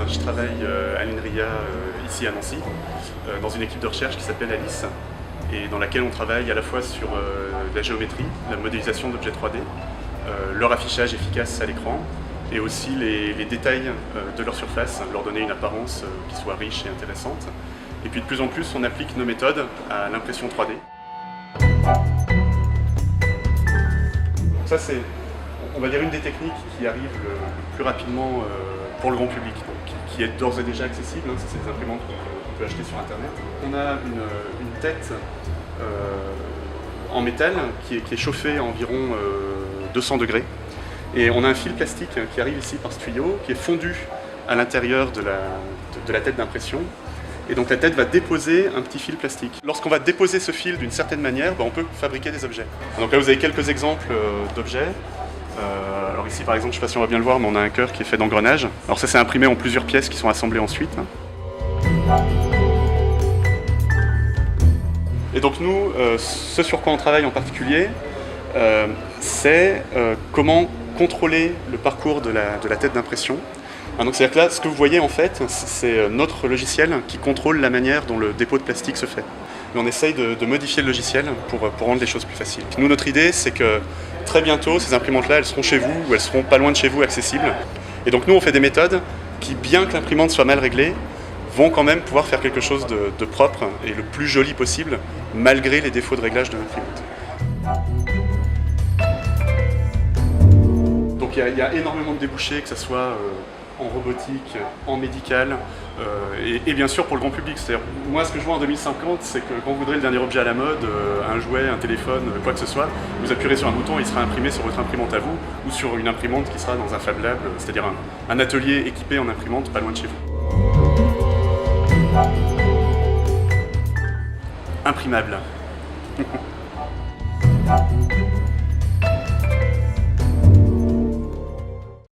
je travaille à l'INRIA ici à Nancy, dans une équipe de recherche qui s'appelle ALICE, et dans laquelle on travaille à la fois sur la géométrie, la modélisation d'objets 3D, leur affichage efficace à l'écran, et aussi les détails de leur surface, leur donner une apparence qui soit riche et intéressante. Et puis de plus en plus, on applique nos méthodes à l'impression 3D. Ça, c'est, on va dire, une des techniques qui arrive le plus rapidement pour le grand public, donc, qui est d'ores et déjà accessible. C'est ces imprimantes qu'on peut acheter sur Internet. On a une tête en métal qui est chauffée à environ 200 degrés. Et on a un fil plastique qui arrive ici par ce tuyau, qui est fondu à l'intérieur de la tête d'impression. Et donc la tête va déposer un petit fil plastique. Lorsqu'on va déposer ce fil d'une certaine manière, on peut fabriquer des objets. Donc là vous avez quelques exemples d'objets. Alors ici par exemple, je ne sais pas si on va bien le voir, mais on a un cœur qui est fait d'engrenages. Alors ça c'est imprimé en plusieurs pièces qui sont assemblées ensuite. Et donc nous, ce sur quoi on travaille en particulier, c'est comment contrôler le parcours de la tête d'impression. Donc c'est-à-dire que là, ce que vous voyez en fait, c'est notre logiciel qui contrôle la manière dont le dépôt de plastique se fait. Et on essaye de modifier le logiciel pour rendre les choses plus faciles. Nous, notre idée, c'est que très bientôt, ces imprimantes-là, elles seront chez vous ou elles seront pas loin de chez vous accessibles. Et donc nous, on fait des méthodes qui, bien que l'imprimante soit mal réglée, vont quand même pouvoir faire quelque chose de propre et le plus joli possible, malgré les défauts de réglage de l'imprimante. Donc il y a énormément de débouchés, que ce soit en robotique, en médical, et bien sûr pour le grand public. C'est-à-dire, moi ce que je vois en 2050, c'est que quand vous voudrez le dernier objet à la mode, un jouet, un téléphone, quoi que ce soit, vous appuierez sur un bouton et il sera imprimé sur votre imprimante à vous, ou sur une imprimante qui sera dans un Fab Lab, c'est-à-dire un atelier équipé en imprimante pas loin de chez vous. Imprimable.